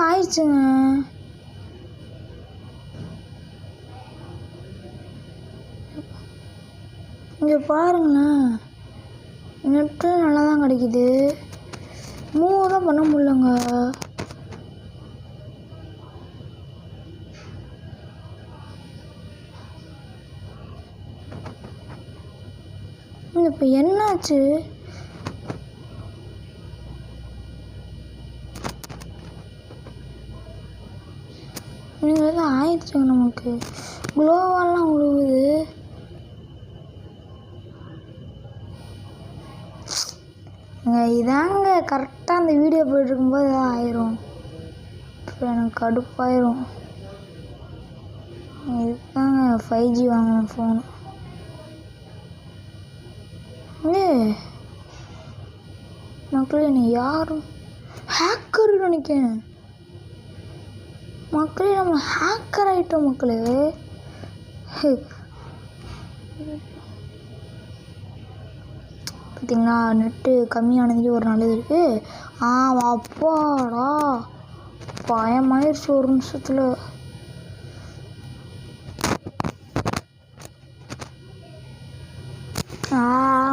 ஆயிடுச்சுங்க. இங்கே பாருங்களேன், நெட்டு நல்லா தான் கிடைக்குது, மூவ் தான் பண்ண முடியலங்க. இப்போ என்னாச்சு? நீங்கள் ஆயிடுச்சுங்க. நமக்கு குளோவாலாம் விழுவுது. இதாங்க கரெக்டாக அந்த வீடியோ போயிட்டுருக்கும்போது எதாவது ஆயிரும். அப்புறம் எனக்கு கடுப்பாயிரும். இதுதாங்க 5G வாங்கணும் ஃபோனு. மக்களே, என்னை யாரும் ஹேக்கர் நினைக்கிறேன். மக்களே, நம்ம ஹேக்கர் ஆகிட்டோம் மக்களே. பார்த்தீங்களா, நெட்டு கம்மியானதுக்கு ஒரு நல்லது இருக்குது. அப்பாடா, பயமாயிருச்சு ஒரு நிமிஷத்தில்.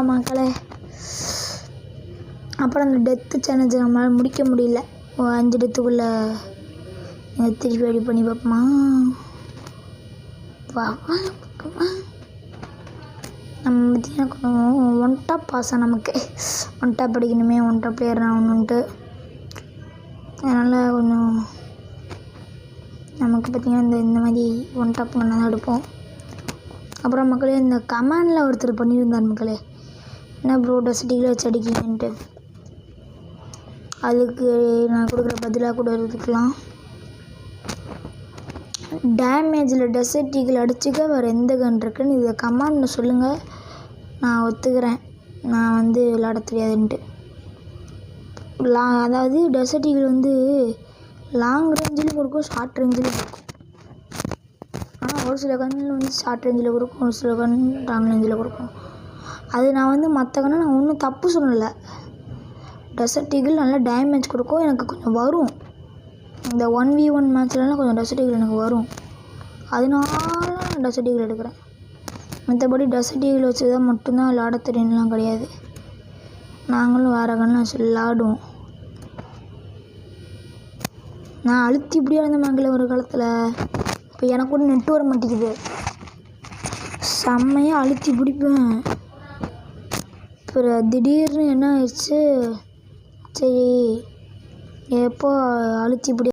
மக்களே, அப்புறம் அந்த டெத்து சேலஞ்சை நம்மளால் முடிக்க முடியல. 5 டெத்துக்குள்ளே திருப்பி ரெடி பண்ணி பார்ப்போமா? நம்ம பார்த்தீங்கன்னா கொஞ்சம் ஒன் டாப் பாஸாக நமக்கு ஒன் டாப் படிக்கணுமே, ஒன் டாப் பிளேயர் ஆகணுன்ட்டு. அதனால் கொஞ்சம் நமக்கு பார்த்திங்கன்னா இந்த மாதிரி ஒன் டாப் நல்லா தான் எடுப்போம். அப்புறம் மக்களே, இந்த கமெண்டில் ஒருத்தர் பண்ணியிருந்தார் மக்களே, என்ன ப்ரோ டெசர்ட்டிகளை வச்சு அடிக்கிங்கன்ட்டு. அதுக்கு நான் கொடுக்குற பதிலாக கூட இருக்கலாம். டேமேஜில் டெசர்ட்டிகள் அடிச்சுக்க வேறு எந்த கன் இருக்குன்னு இதை கமெண்டில் சொல்லுங்கள். நான் ஒத்துக்கிறேன், நான் விளையாட தெரியாதுன்ட்டு. அதாவது டெசர்ட்டிகள் லாங் ரேஞ்சிலும் கொடுக்கும், ஷார்ட் ரேஞ்சிலும் கொடுக்கும். ஆனால் ஒரு சில கன்னில் ஷார்ட் ரேஞ்சில் கொடுக்கும், ஒரு சில கன் லாங் ரேஞ்சில் கொடுக்கும். அது நான் மற்ற கண்ணை நான் ஒன்றும் தப்பு சொல்லலை. டெசர்ட்டிகள் நல்லா டேமேஜ் கொடுக்கும், எனக்கு கொஞ்சம் வரும். இந்த 1v1 மேட்ச்லலாம் கொஞ்சம் டெசர்ட்டிகள் எனக்கு வரும், அதனால நான் டெசர்ட்டிகள் எடுக்கிறேன். மற்றபடி டெசர்ட்டிகள் வச்சு தான் மட்டும்தான் விளாட தெரியும்லாம் கிடையாது. நாங்களும் வேறு கண்ணை வச்சு விளாடுவோம். நான் அழுத்தி இப்படியே இருந்த மேங்கில் ஒரு காலத்தில். இப்போ எனக்கு கூட நெட்டு வர மாட்டேங்குது, செம்மையாக அழுத்தி பிடிப்பேன். அப்புறம் திடீர்னு என்ன ஆயிடுச்சு, சரி எப்போ அழுத்தி பிடி